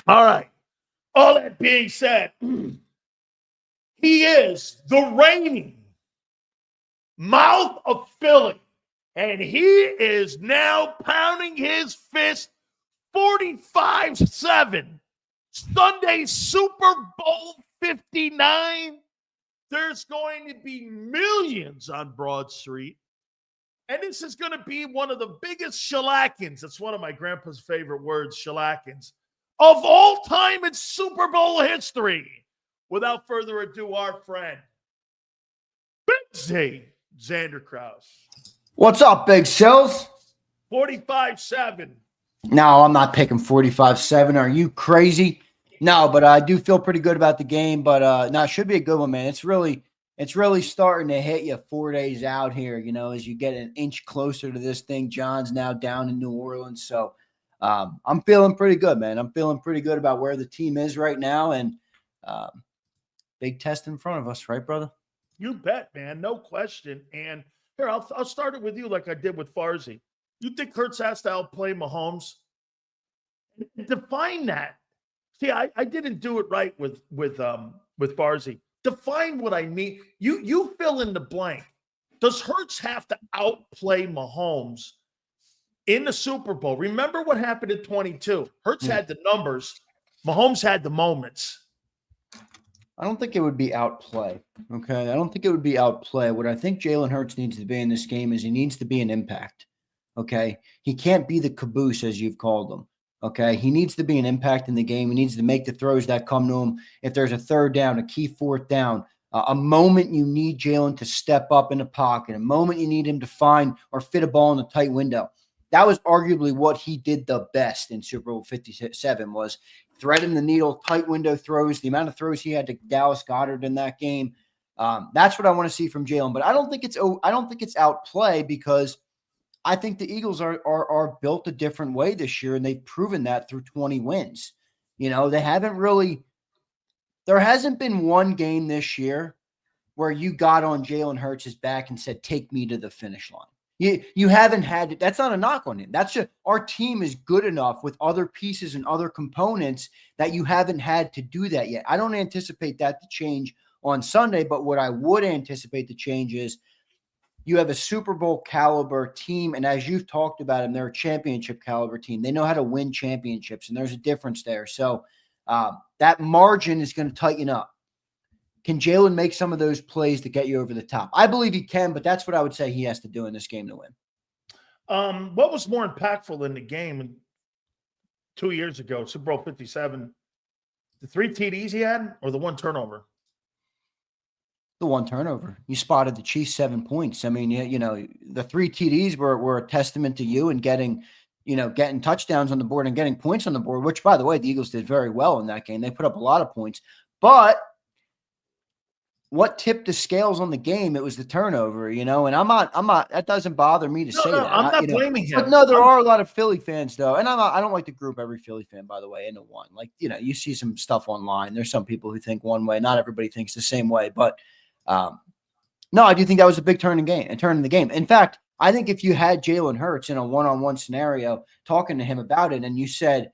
All right. All that being said, he is the reigning mouth of Philly, and he is now pounding his fist 45-7. Sunday, Super Bowl 59. There's going to be millions on Broad Street. And this is going to be one of the biggest shellackins. That's one of my grandpa's favorite words, shellackins, of all time in Super Bowl history. Without further ado, our friend, Big Z, Zander Krause. What's up, Big Silz? 45-7. No, I'm not picking 45-7. Are you crazy? No, but I do feel pretty good about the game. But no, it should be a good one, man. It's really starting to hit you 4 days out here, as you get an inch closer to this thing. John's now down in New Orleans. So I'm feeling pretty good, man. I'm feeling pretty good about where the team is right now. And big test in front of us, right, brother? You bet, man. No question. And here, I'll start it with you like I did with Farzy. You think Hurts has to outplay Mahomes? Define that. See, I didn't do it right with Farzy. Define what I mean. You fill in the blank. Does Hurts have to outplay Mahomes in the Super Bowl? Remember what happened in 22. Hurts had the numbers. Mahomes had the moments. I don't think it would be outplay, okay? I don't think it would be outplay. What I think Jalen Hurts needs to be in this game is he needs to be an impact, okay? He can't be the caboose, as you've called him, okay? He needs to be an impact in the game. He needs to make the throws that come to him. If there's a third down, a key fourth down, a moment you need Jalen to step up in the pocket, a moment you need him to find or fit a ball in a tight window. That was arguably what he did the best in Super Bowl 57 was threading the needle, tight window throws, the amount of throws he had to Dallas Goedert in that game. That's what I want to see from Jalen. But I don't think it's outplay because I think the Eagles are built a different way this year, and they've proven that through 20 wins. They haven't really – there hasn't been one game this year where you got on Jalen Hurts' back and said, take me to the finish line. You haven't had – that's not a knock on him. That's just – our team is good enough with other pieces and other components that you haven't had to do that yet. I don't anticipate that to change on Sunday, but what I would anticipate to change is you have a Super Bowl caliber team, and as you've talked about them, they're a championship caliber team. They know how to win championships, and there's a difference there. So that margin is going to tighten up. Can Jalen make some of those plays to get you over the top? I believe he can, but that's what I would say he has to do in this game to win. What was more impactful in the game 2 years ago, Super Bowl 57? The 3 TDs he had or the 1 turnover? The 1 turnover. You spotted the Chiefs 7 points. I mean, the 3 TDs were a testament to you and getting touchdowns on the board and getting points on the board, which, by the way, the Eagles did very well in that game. They put up a lot of points. But what tipped the scales on the game? It was the turnover, and I'm not, that doesn't bother me to say that. I'm not blaming him. But no, there are a lot of Philly fans though. And I don't like to group every Philly fan, by the way, into one. Like, you see some stuff online. There's some people who think one way. Not everybody thinks the same way, but no, I do think that was a big turn in the game. In fact, I think if you had Jalen Hurts in a one-on-one scenario talking to him about it, and you said,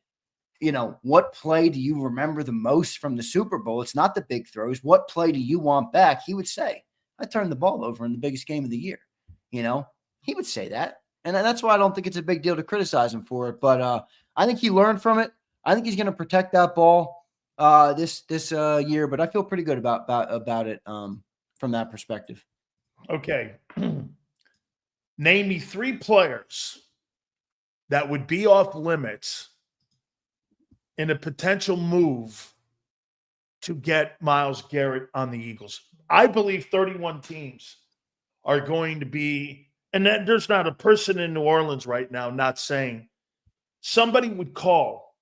what play do you remember the most from the Super Bowl? It's not the big throws. What play do you want back? He would say, I turned the ball over in the biggest game of the year. He would say that. And that's why I don't think it's a big deal to criticize him for it. But I think he learned from it. I think he's going to protect that ball this year. But I feel pretty good about it from that perspective. Okay. Name me 3 players that would be off limits in a potential move to get Myles Garrett on the Eagles. I believe 31 teams are going to be, and there's not a person in New Orleans right now not saying somebody would call,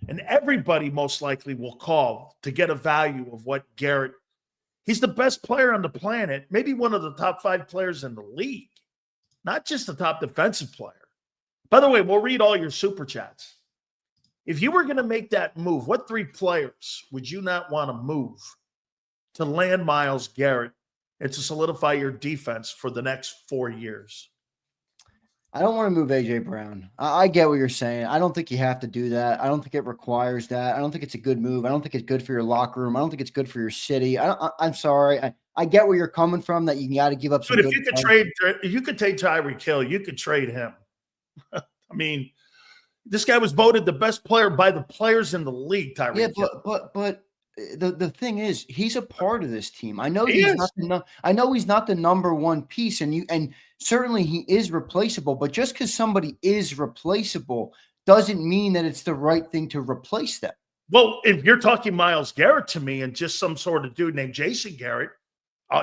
and everybody most likely will call to get a value of what Garrett. He's the best player on the planet, maybe one of the top 5 players in the league, not just the top defensive player. By the way, we'll read all your super chats. If you were going to make that move, what 3 players would you not want to move to land Myles Garrett and to solidify your defense for the next 4 years? I don't want to move AJ Brown. I get what you're saying. I don't think you have to do that. I don't think it requires that. I don't think it's a good move. I don't think it's good for your locker room. I don't think it's good for your city. I'm sorry. I get where you're coming from, that you got to give up some But if good you could players. you could take Tyreek Hill, you could trade him. I mean, this guy was voted the best player by the players in the league, Tyreek Yeah, Hill. but the thing is, he's a part of this team. I know He he's is. not I know he's not the number one piece, and certainly he is replaceable. But just because somebody is replaceable doesn't mean that it's the right thing to replace them. Well, if you're talking Myles Garrett to me and just some sort of dude named Jason Garrett,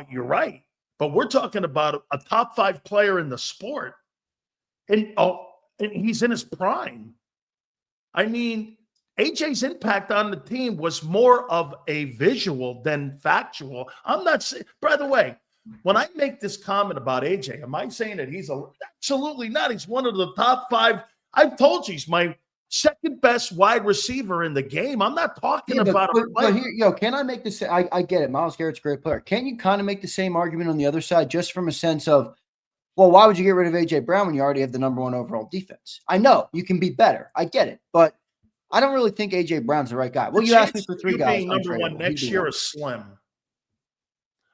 you're right. But we're talking about a top 5 player in the sport, and he's in his prime. I mean, AJ's impact on the team was more of a visual than factual. I'm not saying, by the way, when I make this comment about AJ, am I saying that absolutely not. He's one of the top 5. I've told you he's my second best wide receiver in the game. I'm not talking about a player. But here, can I make this? I get it. Myles Garrett's a great player. Can you kind of make the same argument on the other side, just from a sense of, well, why would you get rid of AJ Brown when you already have the number 1 overall defense? I know you can be better. I get it, but I don't really think AJ Brown's the right guy. Well, you asked me for 3 guys. Being number 1 next year is slim.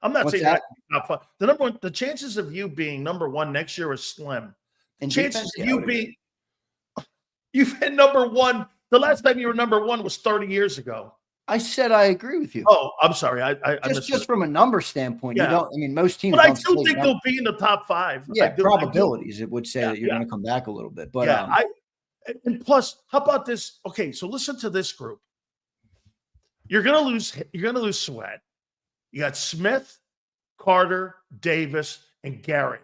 I'm not saying that. The chances of you being number 1 next year is slim. And chances of you being, you've been number 1. The last time you were number 1 was 30 years ago. I said I agree with you. Oh, I'm sorry. Just from a number standpoint, you don't. I mean, most teams. But I do think they'll be in the top 5. Yeah, probabilities. It would say that you're going to come back a little bit, but and plus, how about this? Okay, so listen to this group. You're going to lose Sweat. You got Smith, Carter, Davis, and Garrett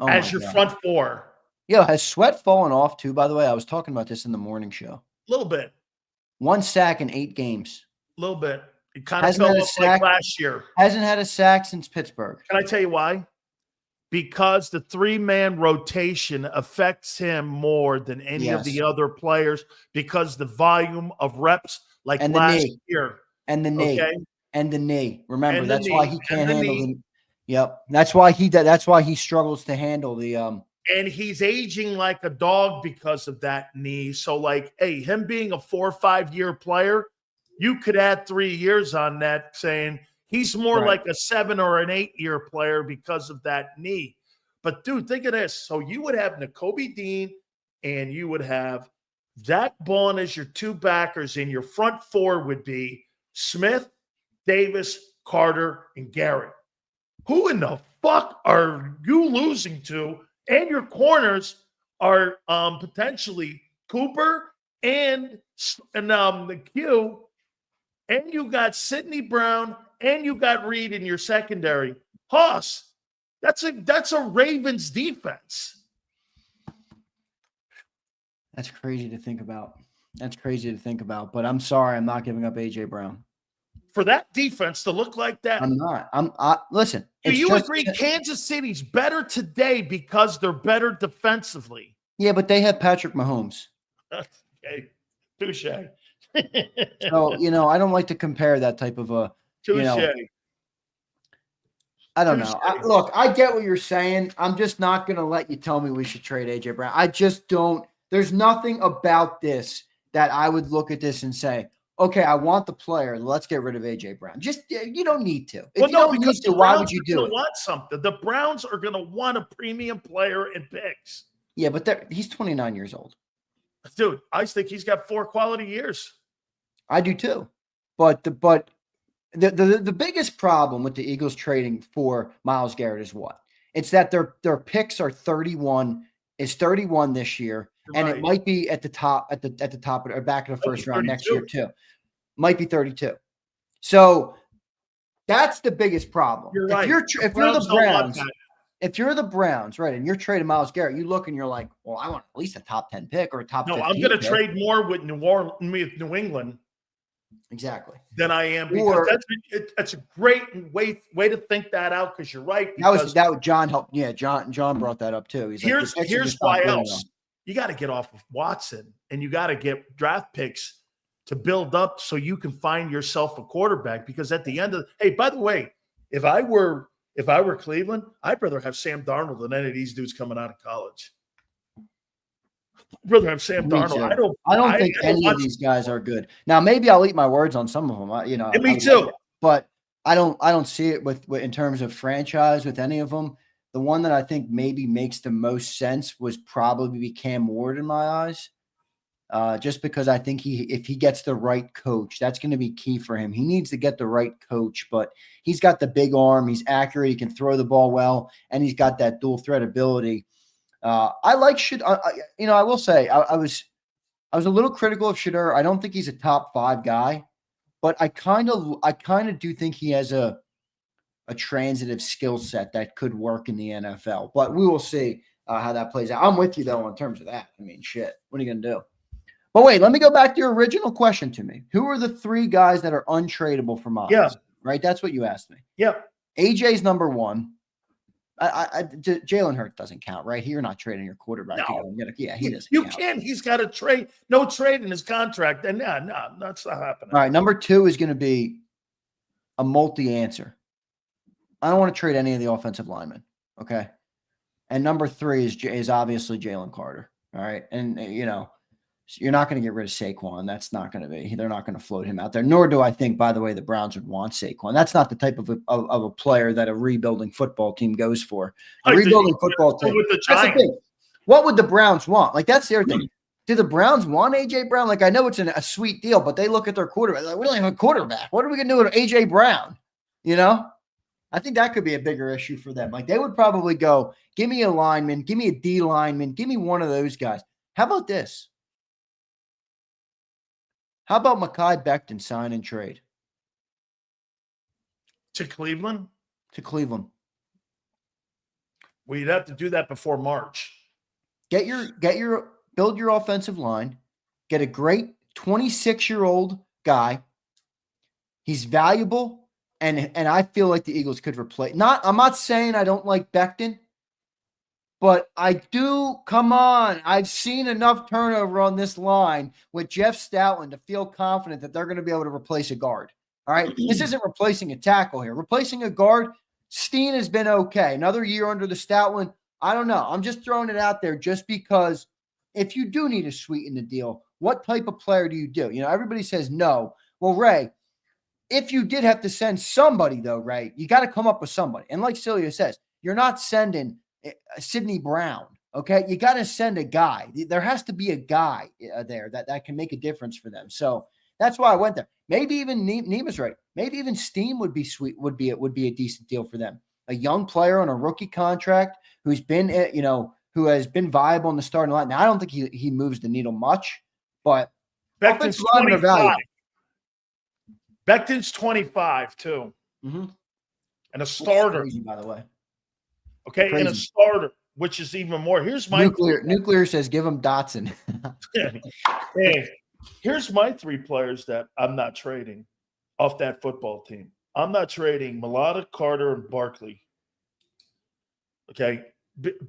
as your front 4. Yo, has Sweat fallen off too? By the way, I was talking about this in the morning show. A little bit. 1 sack in 8 games. A little bit. It kind of fell off like last year. Hasn't had a sack since Pittsburgh. Can I tell you why? Because the 3-man rotation affects him more than any of the other players, because the volume of reps like last year. And the knee. Okay? And the knee. Remember, that's why he can't handle the. Yep. That's why he struggles to handle the and he's aging like a dog because of that knee. So, like, hey, him being a 4 or 5 year player, you could add 3 years on that, saying he's more like a 7 or an 8 year player because of that knee. But, dude, think of this. So you would have Nakobe Dean and you would have Zach Bond as your 2 backers, and your front 4 would be Smith, Davis, Carter, and Garrett. Who in the fuck are you losing to? And your corners are potentially Cooper and the Q, and you got Sidney Brown, and you got Reed in your secondary. Hoss, that's a Ravens defense. That's crazy to think about. But I'm sorry, I'm not giving up AJ Brown. For that defense to look like that. I'm not. Listen. Do you agree Kansas City's better today because they're better defensively? Yeah, but they have Patrick Mahomes. Okay. Touche. So, I don't like to compare that type of a, Touche. I don't know. Look, I get what you're saying. I'm just not going to let you tell me we should trade AJ Brown. I just don't. There's nothing about this that I would look at this and say, okay, I want the player. Let's get rid of AJ Brown. Just, you don't need to. If you don't need to, why would you do it? Want something. The Browns are going to want a premium player in picks. Yeah, but he's 29 years old. Dude, I think he's got 4 quality years. I do too. But the biggest problem with the Eagles trading for Myles Garrett is what? It's that their picks are 31 this year. And it might be at the top or back of the first round next year too. Might be 32. So that's the biggest problem. You're right. If you're the Browns, right, and you're trading Myles Garrett, you look and you're like, well, I want at least a top 10 pick or a top 15 I'm going to trade more with New England. Exactly. Than I am, because that's a great way to think that out, because you're right. That was John helped. Yeah, John brought that up too. He's here's why else. You got to get off of Watson, and you got to get draft picks to build up so you can find yourself a quarterback. Because at the end of hey, by the way, if I were if I were Cleveland, I'd rather have Sam Darnold than any of these dudes coming out of college. I'd rather have Sam Me Darnold. too. I don't think any of these guys are good. Now, maybe I'll eat my words on some of them. Me too. But I don't see it with in terms of franchise with any of them. The one that I think maybe makes the most sense was probably Cam Ward in my eyes. Just because I think if he gets the right coach, that's going to be key for him. He needs to get the right coach, but he's got the big arm. He's accurate. He can throw the ball well, and he's got that dual threat ability. I like I will say I was a little critical of Shedeur. I don't think he's a top 5 guy, but I kind of do think he has a transitive skill set that could work in the NFL. But we will see how that plays out. I'm with you though in terms of that. I mean, shit, what are you gonna do? But wait, let me go back to your original question to me. Who are the 3 guys that are untradeable from us? Yeah. Right? That's what you asked me. Yeah. AJ's number 1. Jalen Hurts doesn't count, right? You're not trading your quarterback. No. Yeah, he doesn't. You count. can't. He's got a trade. No trade in his contract. And no, that's not happening. All right. Number 2 is going to be a multi-answer. I don't want to trade any of the offensive linemen. Okay. And number 3 is obviously Jalen Carter. All right. And, you're not going to get rid of Saquon. That's not going to be. They're not going to float him out there. Nor do I think, by the way, the Browns would want Saquon. That's not the type of a player that a rebuilding football team goes for. A rebuilding football team. With the That's the thing. What would the Browns want? Like, that's their thing. Do the Browns want A.J. Brown? Like, I know it's a sweet deal, but they look at their quarterback. Like, we don't have a quarterback. What are we going to do with A.J. Brown? I think that could be a bigger issue for them. Like, they would probably go, give me a lineman, give me a D lineman, give me one of those guys. How about this? How about Mekhi Becton sign and trade? To Cleveland? To Cleveland. Well, you'd have to do that before March. Build your offensive line. Get a great 26-year-old guy. He's valuable, and I feel like the Eagles could replace. I'm not saying I don't like Becton, but I do. Come on, I've seen enough turnover on this line with Jeff Stoutland to feel confident that they're going to be able to replace a guard. All right, this isn't replacing a tackle here. Replacing a guard. Steen has been okay. Another year under the Stoutland. I don't know. I'm just throwing it out there just because if you do need to sweeten the deal, what type of player do you do? Everybody says no. Well, Ray, if you did have to send somebody, though, Ray, you got to come up with somebody. And like Celia says, you're not sending Sidney Brown, okay? You got to send a guy. There has to be a guy there that can make a difference for them. So that's why I went there. Maybe even Nema's right. Maybe even Steen would be sweet. Would be a decent deal for them. A young player on a rookie contract who's been, who has been viable in the starting line. Now I don't think he moves the needle much, but Becton's 25. Becton's 25 too, and a starter. Crazy, by the way. Okay, Crazy. And a starter, which is even more. Here's my nuclear says give him Dotson. Hey, here's my 3 players that I'm not trading off that football team. I'm not trading Mulata, Carter, and Barkley. Okay,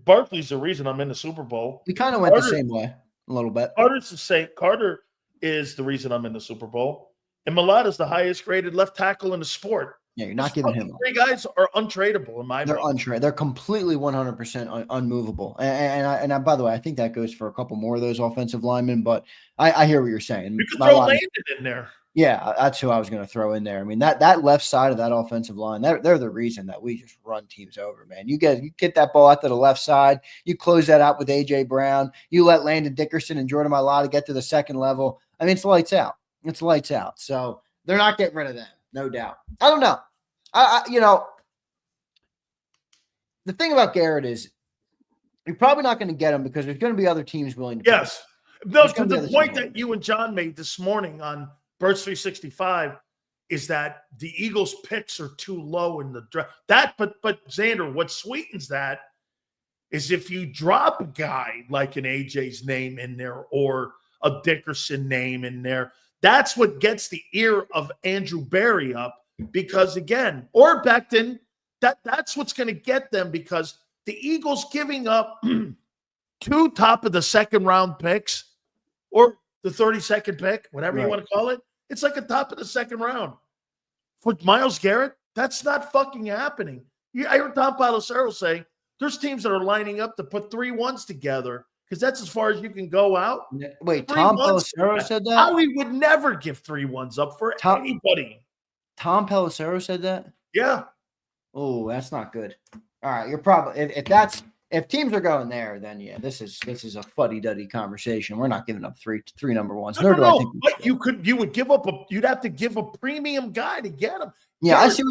Barkley's the reason I'm in the Super Bowl. We kind of went the same way a little bit. Carter's the same. Carter is the reason I'm in the Super Bowl, and Mulata's the highest graded left tackle in the sport. Yeah, you're not giving him. 3 guys are untradeable in my mind. They're untradeable. They're completely 100% unmovable. And I, by the way, I think that goes for a couple more of those offensive linemen. But I hear what you're saying. You could throw Landon in there. Yeah, that's who I was going to throw in there. I mean, that left side of that offensive line, they're the reason that we just run teams over, man. You get that ball out to the left side. You close that out with A.J. Brown. You let Landon Dickerson and Jordan Mailata get to the second level. I mean, it's lights out. It's lights out. So they're not getting rid of them, no doubt. I don't know. The thing about Garrett is you're probably not going to get him because there's going to be other teams willing to. Yes. No, to the point that you and John made this morning on Birds 365 is that the Eagles' picks are too low in the draft. But Zander, what sweetens that is if you drop a guy like an AJ's name in there or a Dickerson name in there, that's what gets the ear of Andrew Berry up. Because again, or Becton, that's what's going to get them because the Eagles giving up 2 top of the second round picks or the 32nd pick, whatever you want to call it. It's like a top of the second round. For Myles Garrett, that's not fucking happening. I heard Tom Pelissero say there's teams that are lining up to put 3-1s together because that's as far as you can go out. Wait, Tom Pelissero said that? Howie would never give 3-1s up for anybody. Tom Pelissero said that? Yeah. Oh, that's not good. All right, you're probably if teams are going there, then yeah, this is a fuddy-duddy conversation. We're not giving up three number ones. No, but you would give up you'd have to give a premium guy to get him. Yeah, I see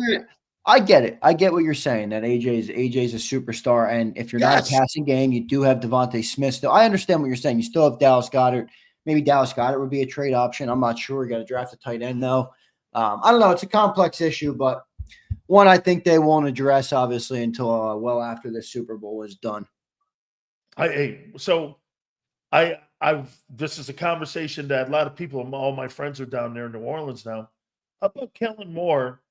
I get it. I get what you're saying, that AJ's a superstar, and if you're not a passing game, you do have Devontae Smith still. I understand what you're saying. You still have Dallas Goedert. Maybe Dallas Goedert would be a trade option. I'm not sure. You got to draft a tight end though. I don't know. It's a complex issue, but one I think they won't address obviously until well after the Super Bowl is done. This is a conversation that a lot of people, all my friends are down there in New Orleans now. How about Kellen Moore,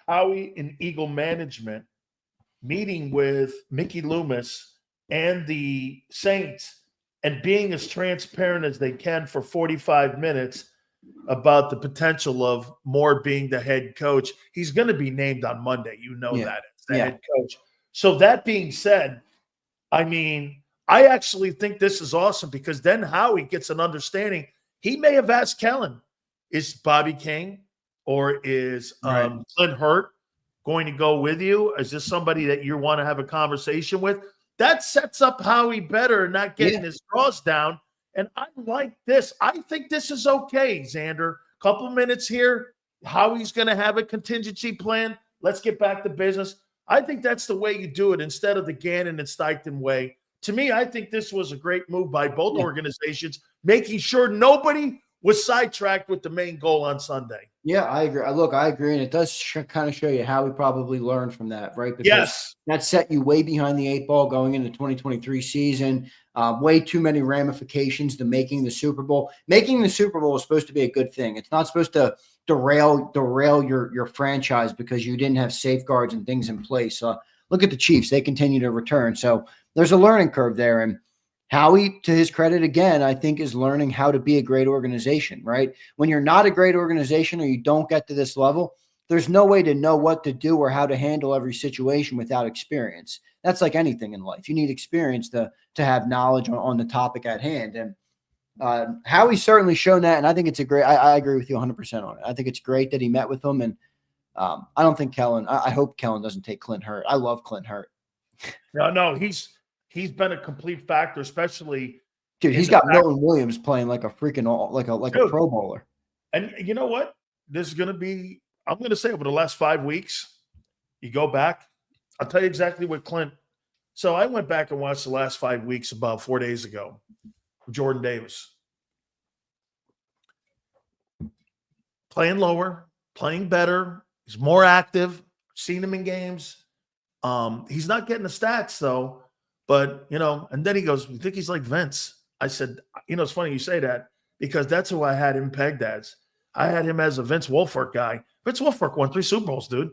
Howie and Eagle management meeting with Mickey Loomis and the Saints and being as transparent as they can for 45 minutes about the potential of Moore being the head coach. He's going to be named on Monday. You know that as the head coach. So that being said, I mean, I actually think this is awesome because then Howie gets an understanding. He may have asked Kellen, is Bobby King or is Clint Hurt going to go with you? Is this somebody that you want to have a conversation with? That sets up Howie better, not getting his draws down. And I like this. I think this is okay, Zander. Couple minutes here. Howie's going to have a contingency plan. Let's get back to business. I think that's the way you do it instead of the Gannon and Steichen way. To me, I think this was a great move by both organizations, making sure nobody was sidetracked with the main goal on Sunday. Yeah, I agree. Look, I agree. And it does kind of show you how we probably learned from that, right? Because that set you way behind the 8 ball going into the 2023 season. Way too many ramifications to making the Super Bowl. Making the Super Bowl is supposed to be a good thing. It's not supposed to derail your franchise because you didn't have safeguards and things in place. Look at the Chiefs. They continue to return. So there's a learning curve there. And Howie, to his credit, again, I think is learning how to be a great organization, right? When you're not a great organization or you don't get to this level, there's no way to know what to do or how to handle every situation without experience. That's like anything in life. You need experience to have knowledge on the topic at hand. And Howie's certainly shown that, and I think it's a great – I agree with you 100% on it. I think it's great that he met with them, and I don't think Kellen – I hope Kellen doesn't take Clint Hurt. I love Clint Hurt. No, he's been a complete factor, especially – Dude, he's got Milton Williams playing like a freaking – a Pro Bowler. And you know what? This is going to be – I'm going to say over the last 5 weeks, you go back, I'll tell you exactly what Clint. So I went back and watched the last 5 weeks about 4 days ago with Jordan Davis. Playing lower, playing better. He's more active. Seen him in games. He's not getting the stats though, but and then he goes, "You think he's like Vince?" I said, it's funny you say that because that's who I had him pegged as. I had him as a Vince Wilfork guy. Vince Wilfork won 3 Super Bowls, dude.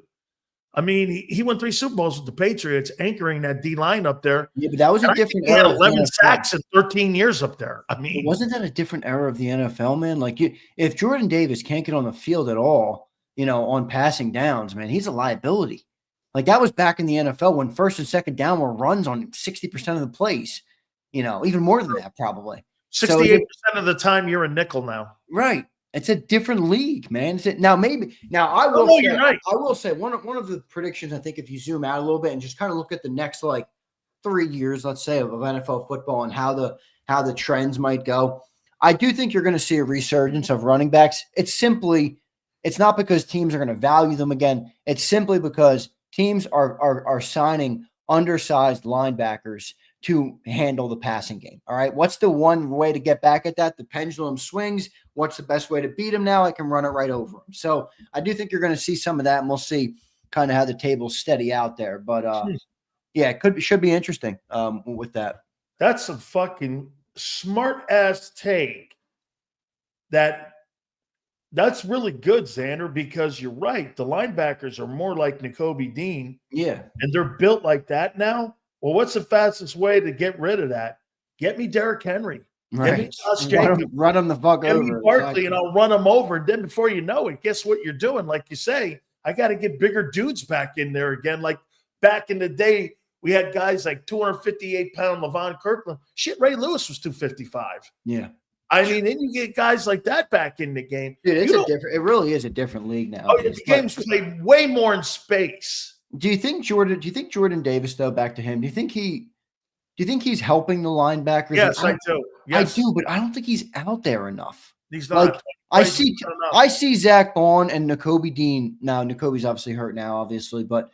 I mean, he won 3 Super Bowls with the Patriots, anchoring that D-line up there. Yeah, but that was a different era. era. 11 sacks in 13 years up there. I mean, wasn't that a different era of the NFL, man? Like, if Jordan Davis can't get on the field at all, on passing downs, man, he's a liability. Like, that was back in the NFL when first and second down were runs on 60% of the plays. Even more than that, probably. 68% of the time you're a nickel now. Right. It's a different league, man. I will say one of the predictions, I think if you zoom out a little bit and just kind of look at the next 3 years, let's say, of NFL football and how the trends might go, I do think you're going to see a resurgence of running backs. It's not because teams are going to value them again. It's simply because teams are signing undersized linebackers to handle the passing game. All right. What's the one way to get back at that? The pendulum swings. What's the best way to beat him now? I can run it right over him. So I do think you're going to see some of that, and we'll see kind of how the tables steady out there. But yeah, should be interesting with that. That's a fucking smart ass take. That's really good, Zander, because you're right. The linebackers are more like Nakobe Dean. Yeah. And they're built like that now. Well, what's the fastest way to get rid of that? Get me Derrick Henry. Right. Get me Josh Jacobs. Run him the fuck over. Get me Barkley, and I'll run him over. And then before you know it, guess what you're doing? Like you say, I got to get bigger dudes back in there again. Like back in the day, we had guys like 258-pound Levon Kirkland. Shit, Ray Lewis was 255. Yeah. I mean, then you get guys like that back in the game. Dude, it really is a different league now. Oh, yeah, the game's played way more in space. Do you think Jordan Davis, though, back to him, do you think he's helping the linebackers? Yes, I do. Yes. I do, but I don't think he's out there enough. He's not. Like, I see Zach Bond and Nakobe Dean. Now, Nakobe's obviously hurt now, obviously, but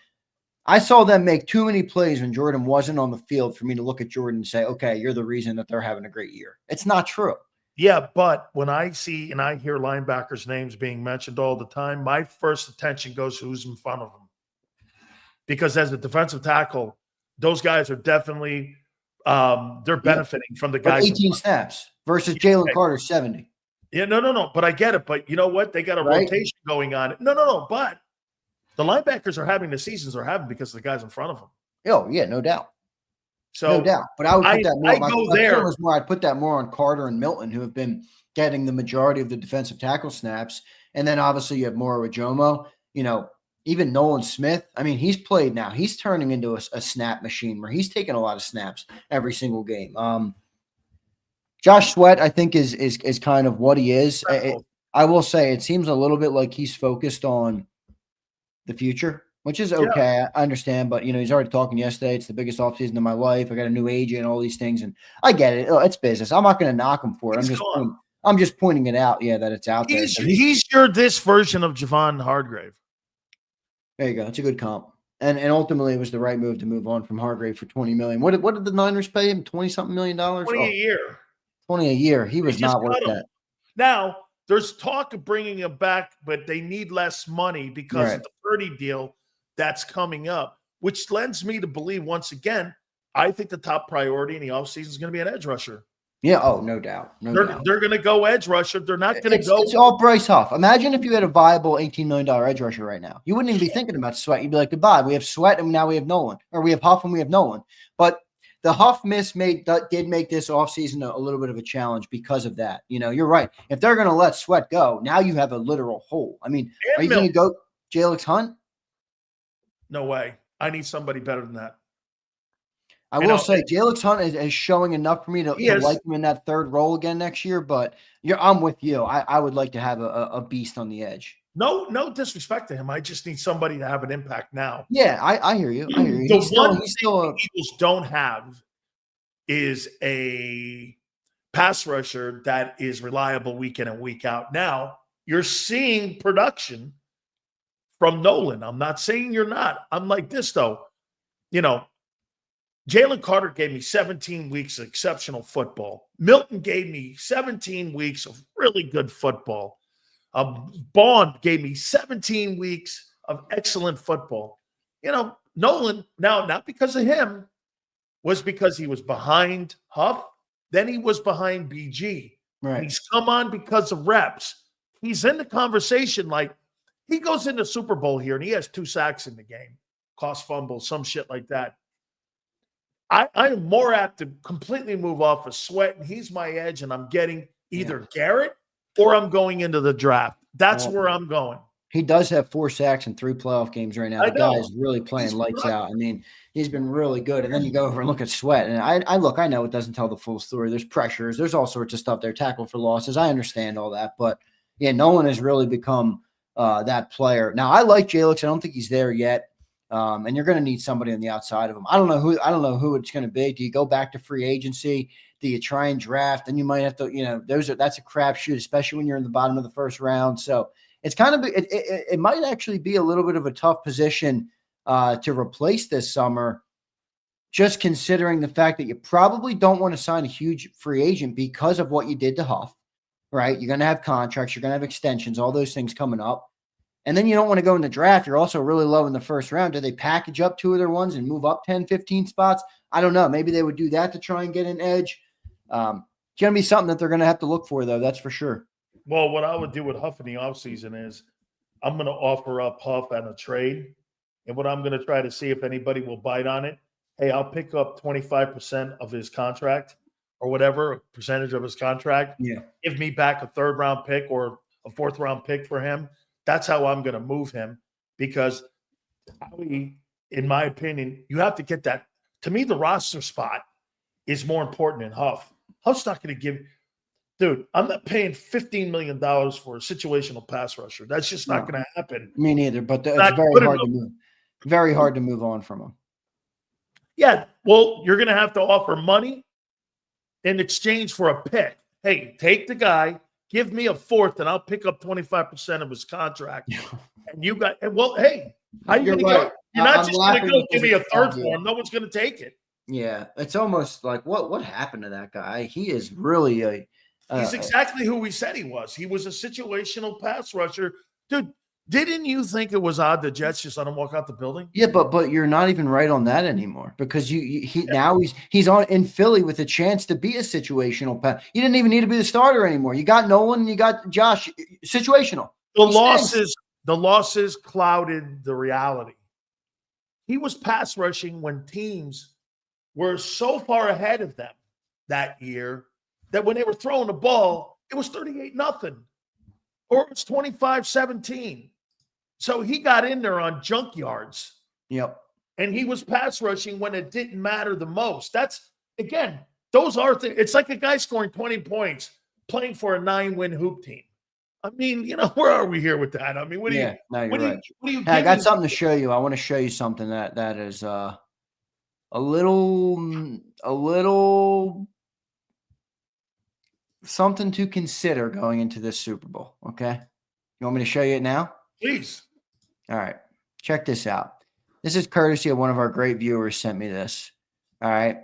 I saw them make too many plays when Jordan wasn't on the field for me to look at Jordan and say, okay, you're the reason that they're having a great year. It's not true. Yeah, but when I see and I hear linebackers' names being mentioned all the time, my first attention goes to who's in front of them. Because as a defensive tackle, those guys are definitely they're benefiting from the guys. 18 snaps versus Jalen Carter 70. Yeah, no. But I get it. But you know what? They got a rotation going on. No. But the linebackers are having the seasons they're having because of the guys in front of them. Oh, yeah, no doubt. So no doubt. But I would put that more. I'd put that more on Carter and Milton, who have been getting the majority of the defensive tackle snaps. And then obviously you have Moro Ajomo, even Nolan Smith. I mean, he's played now. He's turning into a snap machine where he's taking a lot of snaps every single game. Josh Sweat, I think, is kind of what he is. I will say it seems a little bit like he's focused on the future, which is okay. Yeah. I understand, but he's already talking yesterday. It's the biggest offseason of my life. I got a new agent, all these things, and I get it. It's business. I'm not going to knock him for it. I'm just pointing it out. Yeah, that it's out there. He's your this version of Javon Hargrave. There you go. It's a good comp, and ultimately it was the right move to move on from Hargrave for $20 million. What did the Niners pay him? $20-something million. $20 a year. $20 a year. He was not worth that. Now there's talk of bringing him back, but they need less money because of the Purdy deal that's coming up, which lends me to believe once again, I think the top priority in the offseason is going to be an edge rusher. Yeah. Oh, no doubt. They're going to go edge rusher. They're not going to go. It's all Bryce Huff. Imagine if you had a viable $18 million edge rusher right now. You wouldn't even be thinking about Sweat. You'd be like, goodbye. We have Sweat and now we have Nolan, or we have Huff and we have Nolan. But the Huff miss did make this offseason a little bit of a challenge because of that. You're right. If they're going to let Sweat go, now you have a literal hole. I mean, are you going to go Jalix Hunt? No way. I need somebody better than that. I will say Jalix Hunt is showing enough for me to like him in that third role again next year, but I'm with you. I would like to have a beast on the edge. No disrespect to him. I just need somebody to have an impact now. Yeah, I hear you. The one thing the Eagles don't have is a pass rusher that is reliable week in and week out. Now, you're seeing production from Nolan. I'm not saying you're not. I'm like this, though. Jalen Carter gave me 17 weeks of exceptional football. Milton gave me 17 weeks of really good football. Bond gave me 17 weeks of excellent football. Nolan, now not because of him, was because he was behind Huff. Then he was behind BG. Right. He's come on because of reps. He's in the conversation like he goes into Super Bowl here and he has 2 sacks in the game, cost fumbles, some shit like that. I am more apt to completely move off of Sweat, and he's my edge, and I'm getting either Garrett or I'm going into the draft. That's where I'm going. He does have 4 sacks in 3 playoff games right now. The guy is really playing lights out. I mean, he's been really good. And then you go over and look at Sweat. And I know it doesn't tell the full story. There's pressures. There's all sorts of stuff there. Tackle for losses. I understand all that. But, yeah, Nolan has really become that player. Now, I like Jalix. I don't think he's there yet. And you're going to need somebody on the outside of him. I don't know who it's going to be. Do you go back to free agency? Do you try and draft? And you might have to, that's a crapshoot, especially when you're in the bottom of the first round. So it's kind of it might actually be a little bit of a tough position to replace this summer, just considering the fact that you probably don't want to sign a huge free agent because of what you did to Huff, right? You're going to have contracts, you're going to have extensions, all those things coming up. And then you don't want to go in the draft. You're also really low in the first round. Do they package up 2 of their ones and move up 10, 15 spots? I don't know. Maybe they would do that to try and get an edge. It's going to be something that they're going to have to look for, though. That's for sure. Well, what I would do with Huff in the offseason is I'm going to offer up Huff on a trade. And what I'm going to try to see if anybody will bite on it. Hey, I'll pick up 25% of his contract or whatever, a percentage of his contract. Yeah. Give me back a 3rd-round pick or a 4th-round pick for him. That's how I'm going to move him because in my opinion, you have to get that. To me, the roster spot is more important than Huff. Huff's not going to give. Dude, I'm not paying $15 million for a situational pass rusher. That's just not going to happen. Me neither, but it's Not very good hard to enough. move. Very hard to move on from him. Yeah, well, you're going to have to offer money in exchange for a pick. Hey, take the guy, give me a fourth, and I'll pick up 25% of his contract. And you got, well, hey, how are you going to get? You're not just going to go give me a third for him. No one's going to take it. Yeah, it's almost like what happened to that guy? He is really a. He's exactly who we said he was. He was a situational pass rusher, dude. Didn't you think it was odd the Jets just let him walk out the building? Yeah, but you're not even right on that anymore because now he's on in Philly with a chance to be a situational pass. You didn't even need to be the starter anymore. You got Nolan, you got Josh. Situational. The losses clouded the reality. He was pass rushing when teams were so far ahead of them that year that when they were throwing the ball, it was 38-0 or it was 25-17. So he got in there on junk yards. Yep. And he was pass rushing when it didn't matter the most. That's, again, those are things. It's like a guy scoring 20 points playing for a 9-win hoop team. I mean, where are we here with that? I mean, what do you Hey, I got something to show you. I want to show you something that is a little something to consider going into this Super Bowl. Okay. You want me to show you it now? Please. All right. Check this out. This is courtesy of one of our great viewers sent me this. All right.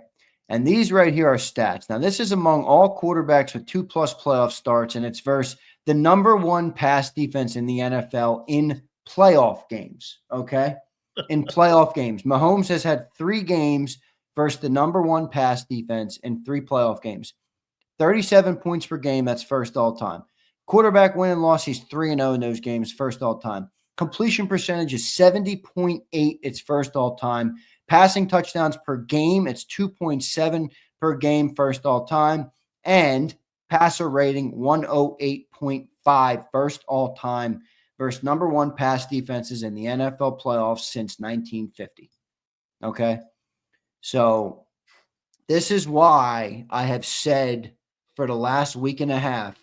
And these right here are stats. Now, this is among all quarterbacks with 2+ playoff starts, and it's versus the number one pass defense in the NFL in playoff games. Okay. In playoff games. Mahomes has had 3 games versus the number one pass defense in 3 playoff games. 37 points per game. That's first all time. Quarterback win and loss. He's 3-0 in those games. First all time. Completion percentage is 70.8. It's first all time. Passing touchdowns per game. It's 2.7 per game. First all time. And passer rating 108.5. First all time versus number one pass defenses in the NFL playoffs since 1950. Okay. So this is why I have said for the last week and a half,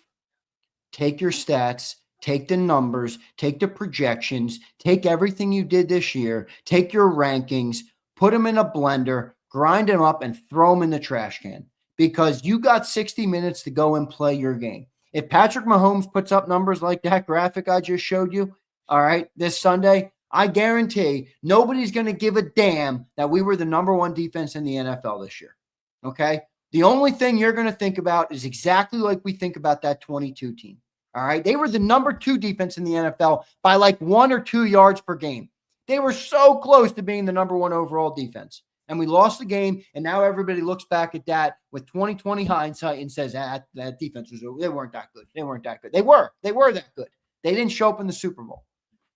take your stats, take the numbers, take the projections, take everything you did this year, take your rankings, put them in a blender, grind them up, and throw them in the trash can because you got 60 minutes to go and play your game. If Patrick Mahomes puts up numbers like that graphic I just showed you, all right, this Sunday, I guarantee nobody's going to give a damn that we were the number one defense in the NFL this year, okay? The only thing you're going to think about is exactly like we think about that 22 team. All right. They were the number 2 defense in the NFL by like 1 or 2 yards per game. They were so close to being the number 1 overall defense. And we lost the game. And now everybody looks back at that with 20/20 hindsight and says, that defense was, they weren't that good. They weren't that good. They were that good. They didn't show up in the Super Bowl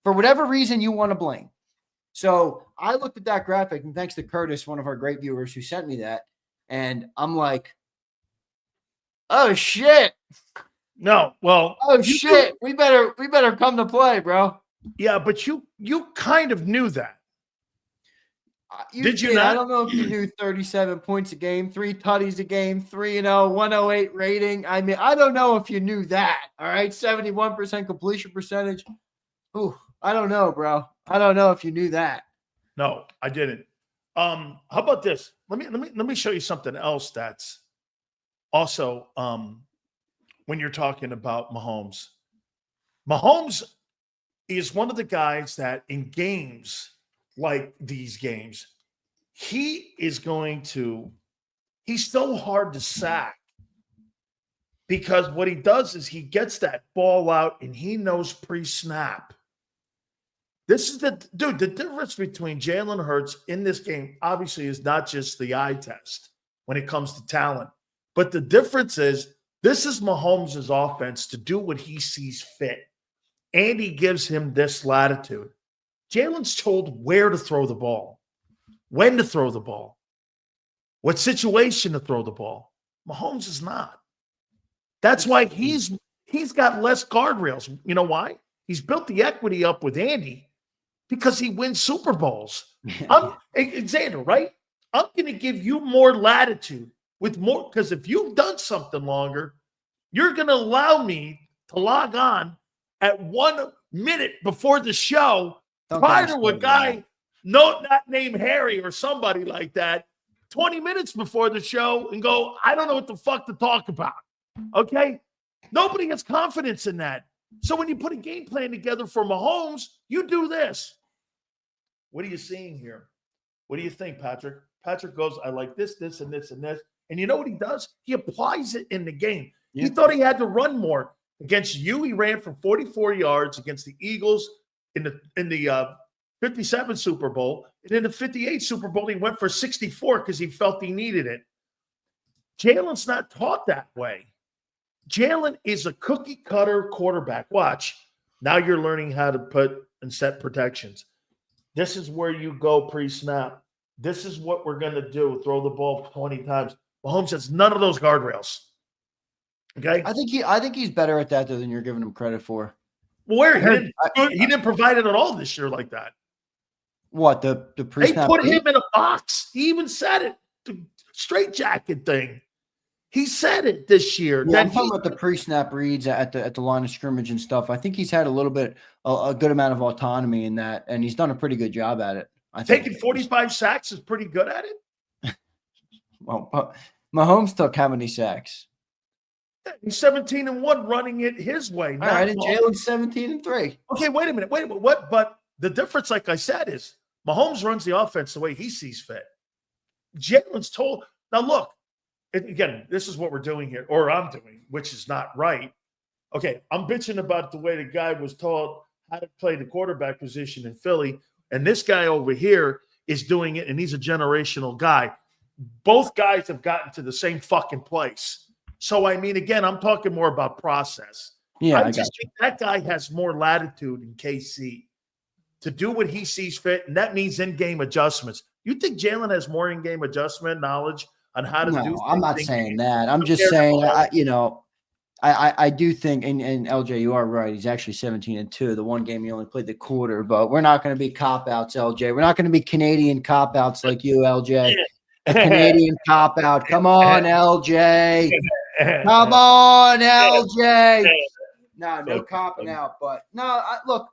for whatever reason you want to blame. So I looked at that graphic, and thanks to Curtis, one of our great viewers who sent me that. And I'm like, oh shit. No, well. Oh shit. We better come to play, bro. Yeah, but you kind of knew that. Did you not? I don't know if you knew 37 points a game, 3 tutties a game, 3-0, 108 rating. I mean, I don't know if you knew that. All right. 71% completion percentage. Ooh, I don't know, bro. I don't know if you knew that. No, I didn't. How about this? Let me show you something else that's also when you're talking about Mahomes. Mahomes is one of the guys that in games like these games, he's so hard to sack because what he does is he gets that ball out and he knows pre-snap. This is the difference between Jalen Hurts in this game obviously is not just the eye test when it comes to talent, but the difference is this is Mahomes' offense to do what he sees fit. And he gives him this latitude. Jalen's told where to throw the ball, when to throw the ball, what situation to throw the ball. Mahomes is not. That's why he's got less guardrails. You know why? He's built the equity up with Andy. because he wins Super Bowls. Yeah. Xander, right? I'm going to give you more latitude with more, because if you've done something longer, you're going to allow me to log on at 1 minute before the show prior to a guy not named Harry or somebody like that, 20 minutes before the show and go, I don't know what the fuck to talk about. Okay? Nobody has confidence in that. So when you put a game plan together for Mahomes, you do this. What are you seeing here? What do you think, Patrick? Patrick goes, I like this, this, and this, and this. And you know what he does? He applies it in the game. Yeah. He thought he had to run more. Against you, he ran for 44 yards. Against the Eagles in the 57 Super Bowl. And in the 58 Super Bowl, he went for 64 because he felt he needed it. Jalen's not taught that way. Jalen is a cookie-cutter quarterback. Watch. Now you're learning how to put and set protections. This is where you go pre-snap. This is what we're going to do. Throw the ball 20 times. Mahomes has none of those guardrails. Okay? I think he's better at that than you're giving him credit for. Where? He didn't provide it at all this year like that. What? The pre-snap? They put him in a box. He even said it. The straitjacket thing. He said it this year. Yeah, I'm talking about the pre-snap reads at the line of scrimmage and stuff. I think he's had a good amount of autonomy in that, and he's done a pretty good job at it. Taking 45 sacks is pretty good at it. Well, Mahomes took how many sacks? He's 17-1 running it his way. All right, and Jalen's 17-3. Okay, wait a minute. What? But the difference, like I said, is Mahomes runs the offense the way he sees fit. Jalen's told. Now, look, again, this is what we're doing here, or I'm doing, which is not right. Okay, I'm bitching about the way the guy was taught how to play the quarterback position in Philly, and this guy over here is doing it, and he's a generational guy. Both guys have gotten to the same fucking place. So, I mean, again, I'm talking more about process. Yeah, I just think that guy has more latitude in KC to do what he sees fit, and that means in-game adjustments. You think Jalen has more in-game adjustment knowledge on how to do things? I'm not saying that. I'm just saying, I do think, and LJ, you are right. He's actually 17-2. The one game he only played the quarter, but we're not going to be cop-outs, LJ. We're not going to be Canadian cop-outs like you, LJ. A Canadian cop-out. Come on, LJ. Come on, LJ. No copping out. But, no, look,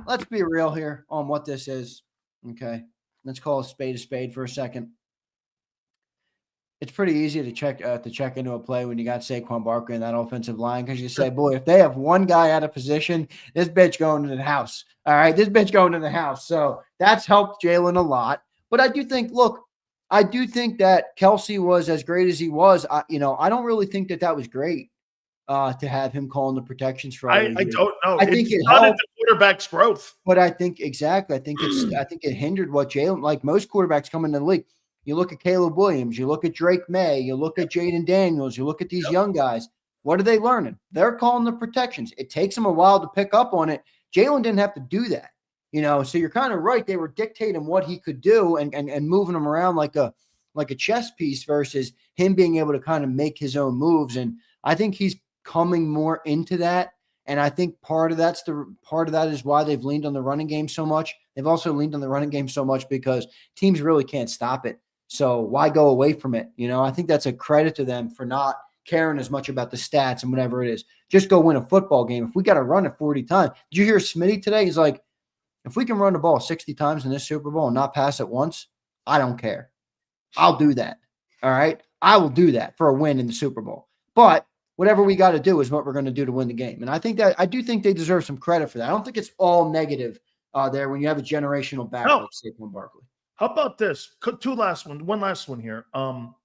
let's be real here on what this is, okay? Let's call a spade for a second. It's pretty easy to check into a play when you got Saquon Barkley in that offensive line, because you say, boy, if they have one guy out of position, this bitch going to the house. All right, this bitch going to the house. So that's helped Jalen a lot. But I do think that Kelsey was as great as he was. I don't really think that was great to have him calling the protections for. I don't know. I think it helped the quarterback's growth. But I think exactly. I think it hindered what Jalen, like most quarterbacks coming in the league. You look at Caleb Williams, you look at Drake May, you look at Jaden Daniels, you look at these young guys. What are they learning? They're calling the protections. It takes them a while to pick up on it. Jalen didn't have to do that, So you're kind of right. They were dictating what he could do and moving him around like a chess piece versus him being able to kind of make his own moves. And I think he's coming more into that. And I think part of that is why they've leaned on the running game so much. They've also leaned on the running game so much because teams really can't stop it. So why go away from it? I think that's a credit to them for not caring as much about the stats and whatever it is. Just go win a football game. If we got to run it 40 times. Did you hear Smitty today? He's like, if we can run the ball 60 times in this Super Bowl and not pass it once, I don't care. I'll do that. All right? I will do that for a win in the Super Bowl. But whatever we got to do is what we're going to do to win the game. And I do think they deserve some credit for that. I don't think it's all negative there when you have a generational back like Saquon Barkley. How about this? One last one here. I'll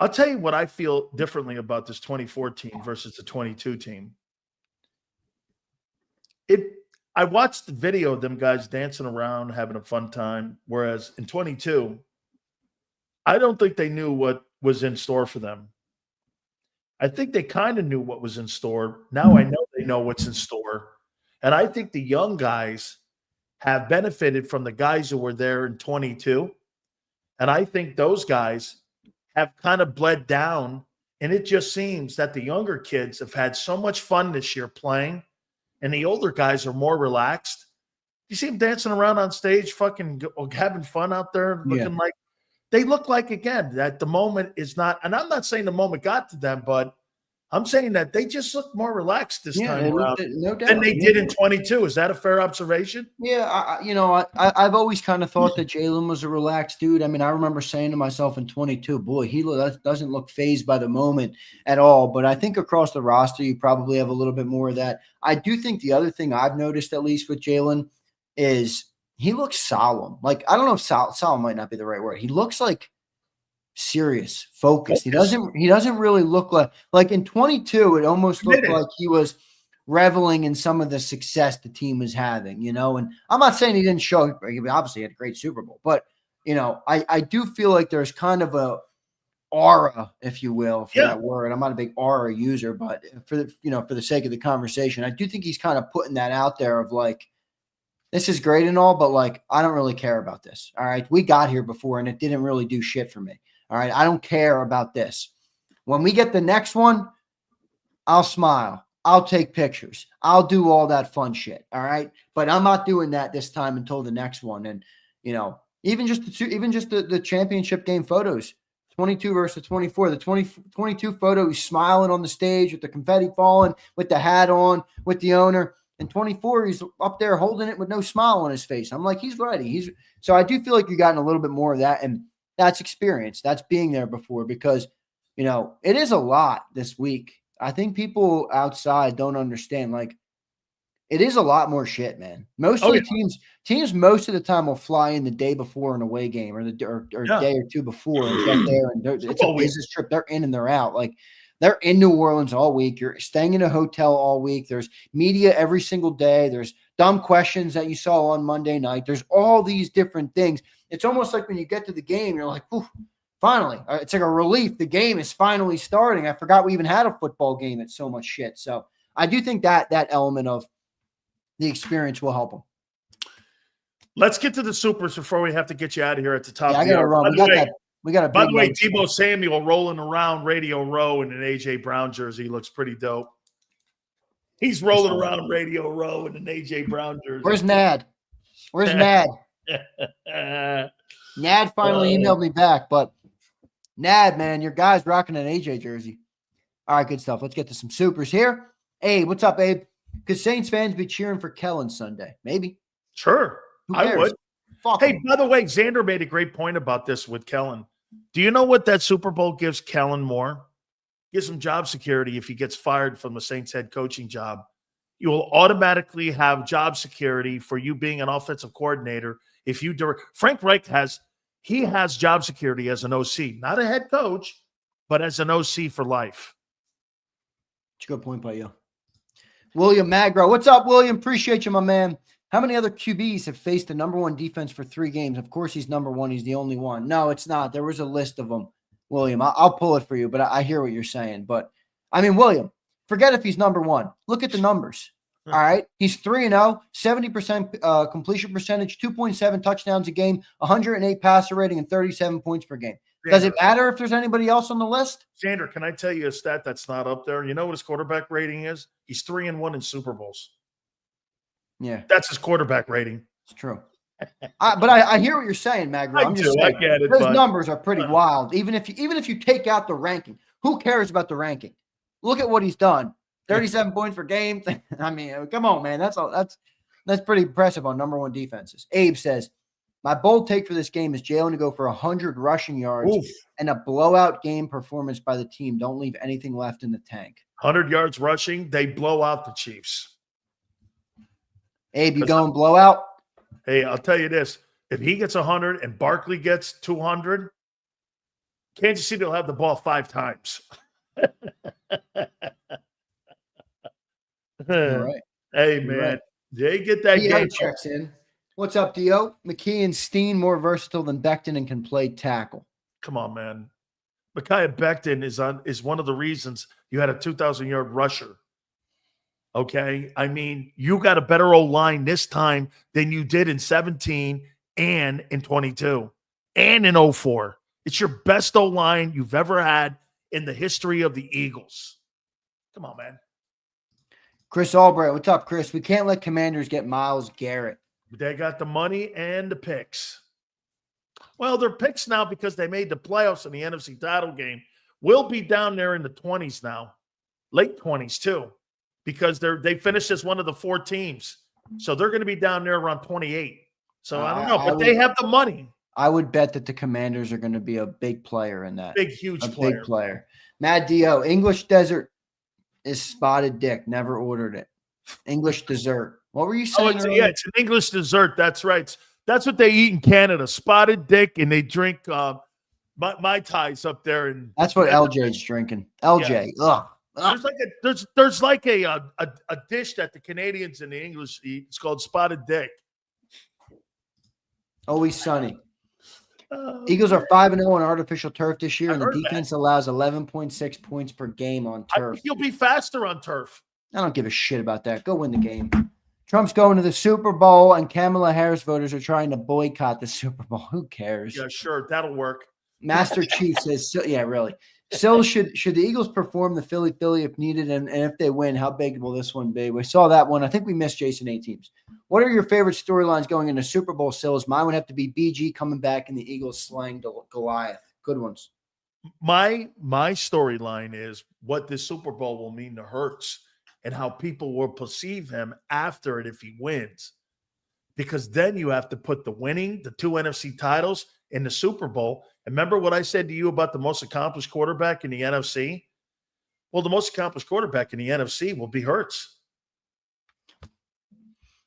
tell you what I feel differently about this 2014 versus the 22 team. I watched the video of them guys dancing around, having a fun time, whereas in 22, I don't think they knew what was in store for them. I think they kind of knew what was in store. Now I know they know what's in store. And I think the young guys have benefited from the guys who were there in 22. And I think those guys have kind of bled down. And it just seems that the younger kids have had so much fun this year playing, and the older guys are more relaxed. You see them dancing around on stage, fucking having fun out there, looking like they look like, again, that the moment is not, and I'm not saying the moment got to them, but I'm saying that they just look more relaxed this time around no doubt, than they did in 22. Is that a fair observation? Yeah, I've always kind of thought that Jalen was a relaxed dude. I mean, I remember saying to myself in 22, boy, he doesn't look phased by the moment at all. But I think across the roster, you probably have a little bit more of that. I do think the other thing I've noticed, at least with Jalen, is he looks solemn. Like, I don't know if solemn might not be the right word. He looks like serious, focused. He doesn't really look like in 22, it almost looked like he was reveling in some of the success the team was having, and I'm not saying he didn't show, he obviously had a great Super Bowl, but I do feel like there's kind of a aura, if you will, for that word. I'm not a big aura user, but for the sake of the conversation, I do think he's kind of putting that out there of like, this is great and all, but like, I don't really care about this. All right. We got here before and it didn't really do shit for me. All right. I don't care about this. When we get the next one, I'll smile. I'll take pictures. I'll do all that fun shit. All right. But I'm not doing that this time until the next one. And, even just the championship game photos, 22 versus 24, the 22 photo, he's smiling on the stage with the confetti falling, with the hat on, with the owner. And 24, he's up there holding it with no smile on his face. I'm like, he's ready. So I do feel like you've gotten a little bit more of that. And that's experience. That's being there before because, it is a lot this week. I think people outside don't understand. Like, it is a lot more shit, man. Mostly teams most of the time will fly in the day before an away game or day or two before and get there. And it's a business trip. They're in and they're out. Like, they're in New Orleans all week. You're staying in a hotel all week. There's media every single day. There's dumb questions that you saw on Monday night. There's all these different things. It's almost like when you get to the game, you're like, ooh, finally. It's like a relief. The game is finally starting. I forgot we even had a football game. It's so much shit. So I do think that element of the experience will help them. Let's get to the supers before we have to get you out of here at the top. Yeah, I got to run. We got a by the way, Debo Samuel rolling around Radio Row in an A.J. Brown jersey. He looks pretty dope. He's rolling around Radio Row in an A.J. Brown jersey. Where's Nad? Nad finally emailed me back, but Nad, man, your guy's rocking an A.J. jersey. All right, good stuff. Let's get to some supers here. Abe, what's up, Abe? Could Saints fans be cheering for Kellen Sunday? Maybe. Sure. I would. Fuck hey, him. By the way, Zander made a great point about this with Kellen. Do you know what that Super Bowl gives Kellen Moore? Gives him job security if he gets fired from the Saints head coaching job. You will automatically have job security for you being an offensive coordinator. If you do, Frank Reich has job security as an OC, not a head coach, but as an OC for life. It's a good point by you. William Magro. What's up, William? Appreciate you, my man. How many other QBs have faced the number one defense for 3 games? Of course, he's number one. He's the only one. No, it's not. There was a list of them, William. I'll pull it for you, but I hear what you're saying. But, I mean, William, forget if he's number one. Look at the numbers. All right? He's 3-0, 70% completion percentage, 2.7 touchdowns a game, 108 passer rating, and 37 points per game. Xander, does it matter if there's anybody else on the list? Zander, can I tell you a stat that's not up there? You know what his quarterback rating is? He's 3-1 in Super Bowls. Yeah. That's his quarterback rating. It's true. But I hear what you're saying, Magro. I'm just saying, I get it, those numbers are pretty wild. Even if you take out the ranking, who cares about the ranking? Look at what he's done. 37 points per game. I mean, come on, man. That's pretty impressive on number one defenses. Abe says, my bold take for this game is Jalen to go for 100 rushing yards and a blowout game performance by the team. Don't leave anything left in the tank. 100 yards rushing, they blow out the Chiefs. Abe, you going blowout? Hey, I'll tell you this. If he gets 100 and Barkley gets 200, Kansas City will have the ball 5 times. You're right. Hey, man. Right. They get that game. Checks in. What's up, Dio? McKee and Steen more versatile than Becton and can play tackle. Come on, man. Micaiah Becton is one of the reasons you had a 2,000-yard rusher. Okay? I mean, you got a better O-line this time than you did in 17 and in 22 and in 04. It's your best O-line you've ever had in the history of the Eagles. Come on, man. Chris Albright, what's up, Chris? We can't let Commanders get Myles Garrett. They got the money and the picks. Well, they're picks now because they made the playoffs in the NFC title game. We'll be down there in the 20s now, late 20s too, because they finished as one of the 4 teams. So they're going to be down there around 28. So I don't know, but they have the money. I would bet that the Commanders are going to be a big player in that. Big, huge player. Big player. Matt Dio, English desert is spotted dick. Never ordered it. English dessert. What were you saying? It's an English dessert. That's right. That's what they eat in Canada. Spotted dick, and they drink Mai Tais up there. And that's what LJ's drinking. LJ. Yeah. Ugh. There's like a dish that the Canadians and the English eat. It's called spotted dick. Always sunny. Eagles are 5-0 on artificial turf this year, and the defense allows 11.6 points per game on turf. I think you'll be faster on turf. I don't give a shit about that. Go win the game. Trump's going to the Super Bowl, and Kamala Harris voters are trying to boycott the Super Bowl. Who cares? Yeah, sure. That'll work. Master Chief says, yeah, really. Silz, should the Eagles perform the Philly if needed, and if they win, how big will this one be? We saw that one. I think we missed Jason 8 teams. What are your favorite storylines going into Super Bowl, Silz? Mine would have to be BG coming back and the Eagles slaying Goliath. Good ones. My storyline is what this Super Bowl will mean to Hurts and how people will perceive him after it if he wins. Because then you have to put the 2 NFC titles in the Super Bowl. And remember what I said to you about the most accomplished quarterback in the NFC? Well, the most accomplished quarterback in the NFC will be Hurts.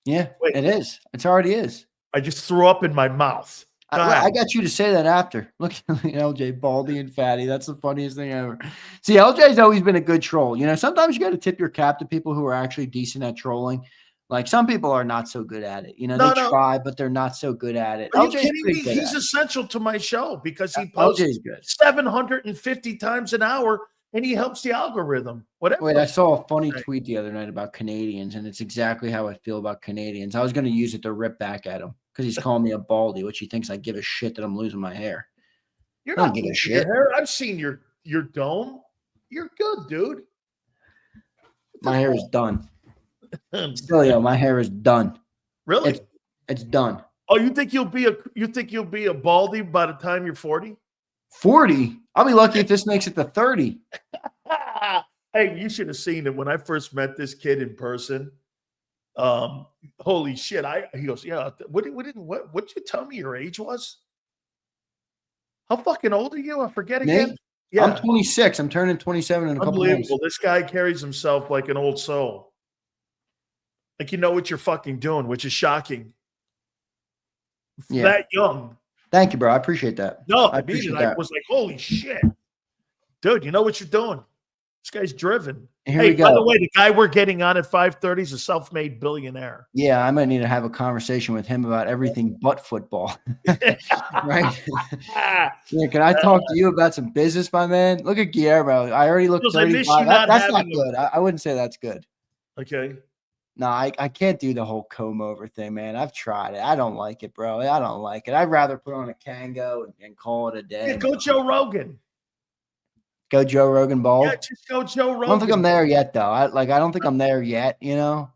Yeah, it is. It already is. I just threw up in my mouth. I got you to say that after. Look at LJ, baldy and fatty. That's the funniest thing ever. See, LJ's always been a good troll. You know, sometimes you got to tip your cap to people who are actually decent at trolling. Like some people are not so good at it. You know, they try, but they're not so good at it. Are you kidding me? He's essential to my show because he posts 750 times an hour and he helps the algorithm. Whatever. Wait, I saw a funny tweet the other night about Canadians, and it's exactly how I feel about Canadians. I was going to use it to rip back at him because he's calling me a baldy, which he thinks I give a shit that I'm losing my hair. You're not giving a shit. I've seen your dome. You're good, dude. My hair is done. Still, my hair is done. Really? It's done. Oh, you think you'll be a baldy by the time you're 40? 40? I'll be lucky if this makes it to 30. Hey, you should have seen it when I first met this kid in person. Holy shit! He goes, yeah. What did you tell me your age was? How fucking old are you? I forget again. Me? Yeah, I'm 26. I'm turning 27 in a couple of months. This guy carries himself like an old soul. Like you know what you're fucking doing, which is shocking. Yeah. That young. Thank you, bro. I appreciate that. No, I was like, holy shit. Dude, you know what you're doing. This guy's driven. Here we go. By the way, the guy we're getting on at 5:30 is a self-made billionaire. Yeah, I might need to have a conversation with him about everything but football. Right? Yeah, can I talk to you about some business, my man? Look at Guillermo. I already look 35. That's not good. I wouldn't say that's good. Okay. No, I can't do the whole comb over thing, man. I've tried it. I don't like it, bro. I don't like it. I'd rather put on a Kango and call it a day. Yeah, go Joe Rogan. Go Joe Rogan bald? Yeah, just go Joe Rogan. I don't think I'm there yet, though. I don't think I'm there yet, you know?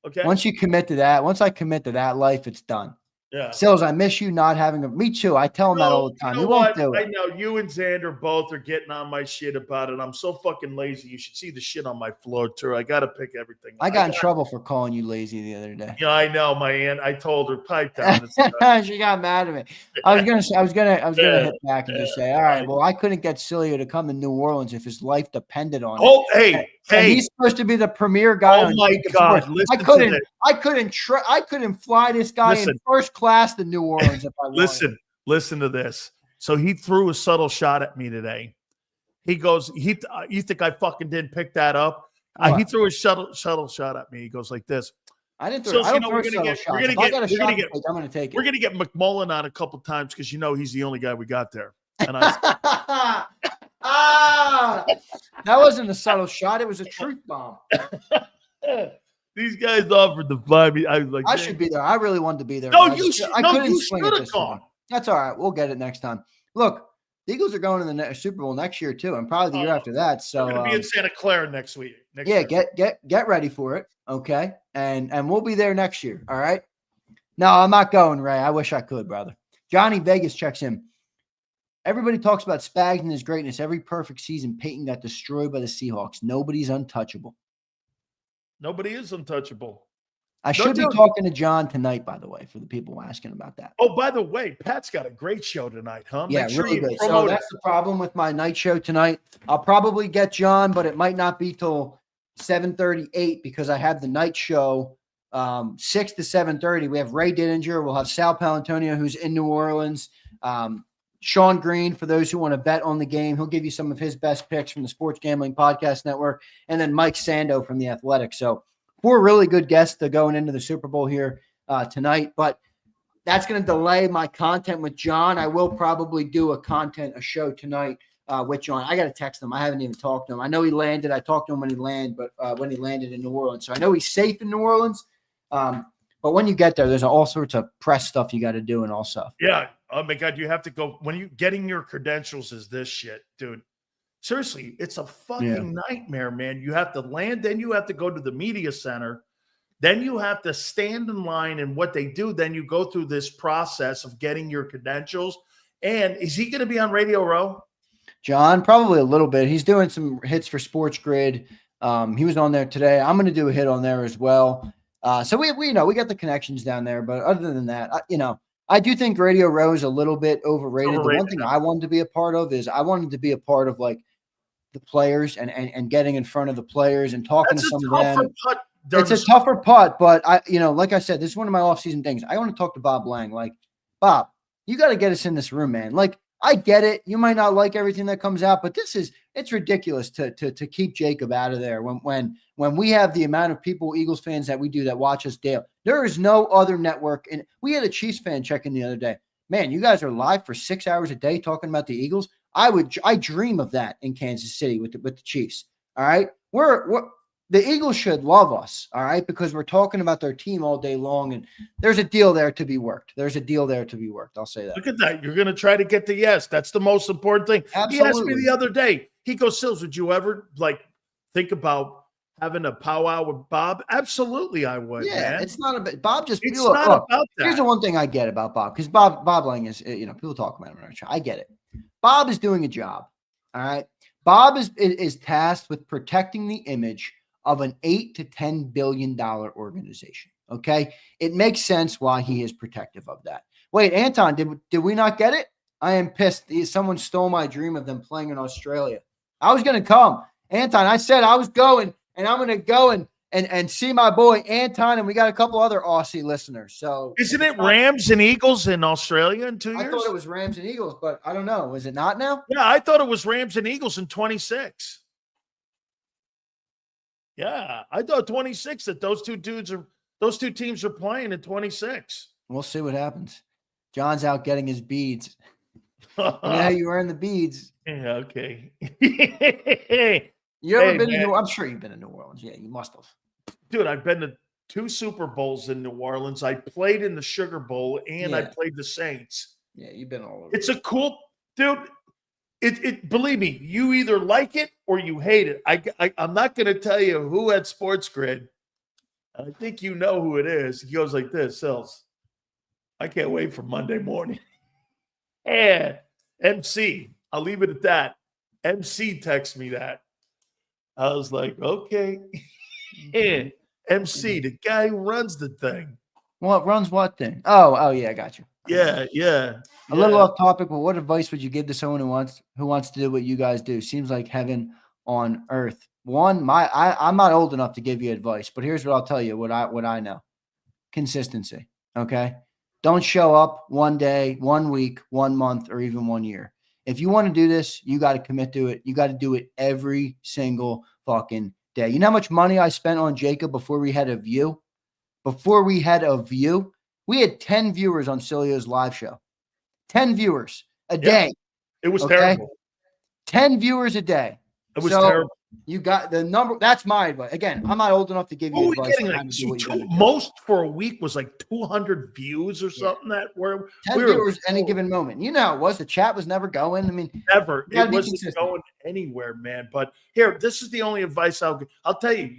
Okay. Once you commit to that, once I commit to that life, it's done. Yeah. Silz, I miss you not having a – me too. I tell him that all the time. He won't do it. I know you and Zander both are getting on my shit about it. I'm so fucking lazy. You should see the shit on my floor, too. I got to pick everything. I got in trouble for calling you lazy the other day. Yeah, I know. My aunt, I told her, pipe down. She got mad at me. I was gonna hit back and just say, all right, well, I couldn't get Cilio to come to New Orleans if his life depended on it. Oh, hey. He's supposed to be the premier guy. Oh my God! I couldn't fly this guy in first class to New Orleans if I wanted. Listen to this. So he threw a subtle shot at me today. He goes, you think I fucking didn't pick that up? He threw a subtle shot at me. He goes like this. I didn't throw. I don't throw subtle shots. If I got a shot, I'm going to take it. We're going to get McMullen on a couple times because he's the only guy we got there. And I. That wasn't a subtle shot. It was a truth bomb. These guys offered to fly me. I was like, I should be there. I really wanted to be there. No, you should. I couldn't swing it this time. That's all right. We'll get it next time. Look, the Eagles are going to the Super Bowl next year too, and probably the year after that. So we're going to be in Santa Clara next week. Get ready for it, okay? And we'll be there next year. All right. No, I'm not going, Ray. I wish I could, brother. Johnny Vegas checks in. Everybody talks about Spags and his greatness. Every perfect season, Peyton got destroyed by the Seahawks. Nobody's untouchable. Nobody is untouchable. I should be talking to John tonight, by the way, for the people asking about that. Oh, by the way, Pat's got a great show tonight, huh? Yeah, really good. So that's the problem with my night show tonight. I'll probably get John, but it might not be till 7:38 because I have the night show 6 to 7:30. We have Ray Didinger. We'll have Sal Palantonio, who's in New Orleans. Sean Green, for those who want to bet on the game, he'll give you some of his best picks from the Sports Gambling Podcast Network, and then Mike Sando from The Athletic. So 4 really good guests to going into the Super Bowl here tonight, but that's going to delay my content with John. I will probably do a show tonight with John. I got to text him. I haven't even talked to him. I know he landed. I talked to him when he landed, but when he landed in New Orleans. So I know he's safe in New Orleans. But when you get there, there's all sorts of press stuff you got to do and all stuff. Yeah. Oh my God. You have to go when you getting your credentials is this shit, dude. Seriously, it's a fucking nightmare, man. You have to land, then you have to go to the media center. Then you have to stand in line, and what they do, then you go through this process of getting your credentials. And is he going to be on Radio Row? John, probably a little bit. He's doing some hits for Sports Grid. He was on there today. I'm going to do a hit on there as well. So we know we got the connections down there, but other than that, I do think Radio Row is a little bit overrated. The one thing I wanted to be a part of is I wanted to be a part of like the players and getting in front of the players and talking to some of them. It's a tougher putt, but like I said, this is one of my off-season things. I want to talk to Bob Lang. Like, Bob, you got to get us in this room, man. Like, I get it. You might not like everything that comes out, but it's ridiculous to keep JAKIB out of there when we have the amount of people, Eagles fans that we do that watch us daily. There is no other network. And we had a Chiefs fan check in the other day. Man, you guys are live for 6 hours a day talking about the Eagles. I dream of that in Kansas City with the Chiefs. All right. The Eagles should love us, all right, because we're talking about their team all day long, and there's a deal there to be worked. I'll say that. Look at that. You're going to try to get the yes. That's the most important thing. Absolutely. He asked me the other day. He goes, Silz, would you ever, think about having a powwow with Bob? Absolutely, I would, man. It's not about – Bob just – It's not about that. Here's the one thing I get about Bob, because Bob Lang is – people talk about him. I get it. Bob is doing a job, all right? Bob is tasked with protecting the image of an $8 to $10 billion organization. Okay. It makes sense why he is protective of that. Wait, Anton, did we not get it? I am pissed. Someone stole my dream of them playing in Australia. I was going to come. Anton, I said I was going, and I'm going to go and see my boy Anton, and we got a couple other Aussie listeners. So isn't it Rams and Eagles in Australia in 2 years? I thought it was Rams and Eagles, but I don't know. Is it not now? Yeah, I thought it was Rams and Eagles in 26. Yeah, I thought 26 that those two teams are playing in 26. We'll see what happens. John's out getting his beads. Yeah, you earn the beads. Yeah, okay. You ever been to New Orleans? I'm sure you've been to New Orleans. Yeah, you must have. Dude, I've been to 2 Super Bowls in New Orleans. I played in the Sugar Bowl, and I played the Saints. Yeah, you've been all over. It's a cool – dude, it believe me, you either like it or you hate it. I'm not going to tell you who at Sports Grid. I think you know who it is. He goes like this, Silz. I can't wait for Monday morning. And MC, I'll leave it at that. MC texts me that. I was like, okay. Yeah. MC, the guy who runs the thing. What runs what thing? Oh, yeah, I got you. Yeah. A little off topic, but what advice would you give to someone who wants to do what you guys do? Seems like heaven on earth. One, I'm not old enough to give you advice, but here's what I'll tell you. What I know: consistency. Okay, don't show up one day, 1 week, 1 month, or even 1 year. If you want to do this, you got to commit to it. You got to do it every single fucking day. You know how much money I spent on JAKIB before we had a view? Before we had a view, we had 10 viewers on Cilio's live show. 10 viewers a day. It was terrible. 10 viewers a day. It was terrible. You got the number. That's my advice. Again, I'm not old enough to give you advice. Most for a week was like 200 views or something. That were 10 viewers any given moment. You know, the chat was never going. I mean, never. It wasn't going anywhere, man. But here, this is the only advice I'll tell you.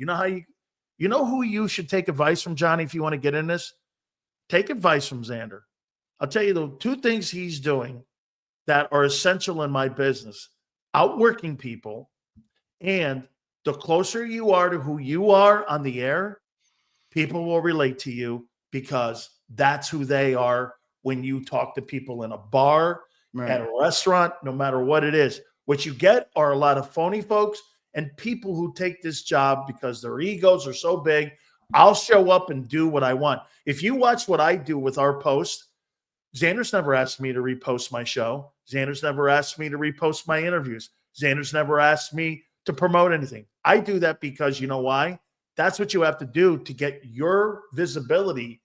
You know who you should take advice from, Johnny, if you want to get in this? take advice from Zander. I'll tell you the two things he's doing that are essential in my business: outworking people, and the closer you are to who you are on the air, people will relate to you because that's who they are when you talk to people in a bar, at a restaurant, no matter what it is. What you get are a lot of phony folks and people who take this job because their egos are so big. I'll show up and do what I want. If you watch what I do with our post, Xander's never asked me to repost my show. Xander's never asked me to repost my interviews. Xander's never asked me to promote anything. I do that because you know why? That's what you have to do to get your visibility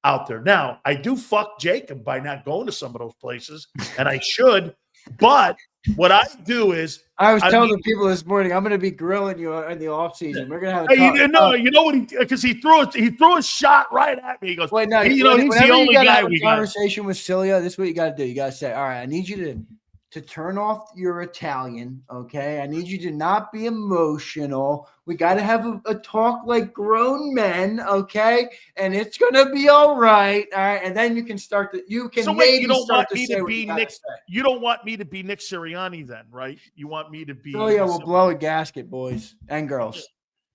out there. Now, I do fuck JAKIB by not going to some of those places, and I should, but what I do is I was telling the people this morning, I'm going to be grilling you in the off season. We're going to have a talk. You know what? Because he threw a shot right at me. He goes, "Wait, no, he's the only guy we got." Conversation with Celia. This is what you got to do. You got to say, "All right, I need you to turn off your Italian, okay? I need you to not be emotional. We got to have a talk like grown men, okay? And it's going to be all right, And then you can start to, you can you don't want me to be Nick. You don't want me to be Nick Sirianni then, right? You want me to be. Oh, yeah, we'll blow a gasket, boys and girls.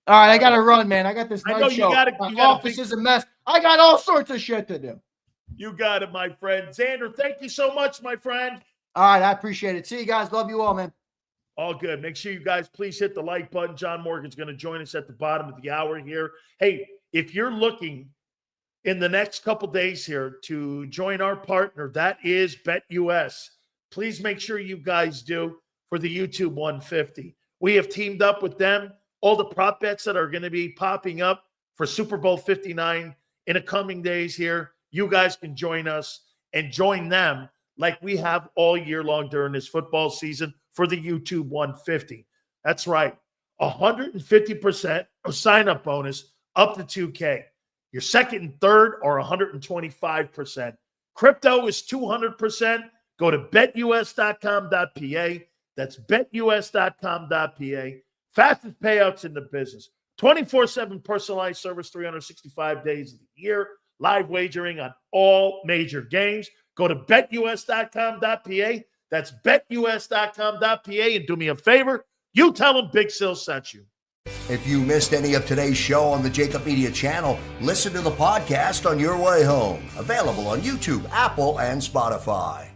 All right, I got to run, man. I got this night show. My office is a mess. I got all sorts of shit to do. You got it, my friend. Zander, thank you so much, my friend. All right, I appreciate it. See you guys. Love you all, man. All good. Make sure you guys please hit the like button. John Morgan's going to join us at the bottom of the hour here. Hey, if you're looking in the next couple days here to join our partner, that is BetUS, please make sure you guys do for the YouTube 150. We have teamed up with them. All the prop bets that are going to be popping up for Super Bowl 59 in the coming days here, you guys can join us and join them like we have all year long during this football season for the YouTube 150. That's right. 150% of sign-up bonus up to $2K. Your second and third are 125%. Crypto is 200%. Go to betus.com.pa. That's betus.com.pa. Fastest payouts in the business. 24/7 personalized service, 365 days of the year. Live wagering on all major games. Go to betus.com.pa. That's betus.com.pa. And do me a favor, you tell them Big Silz sent you. If you missed any of today's show on the JAKIB Media channel, listen to the podcast on your way home. Available on YouTube, Apple, and Spotify.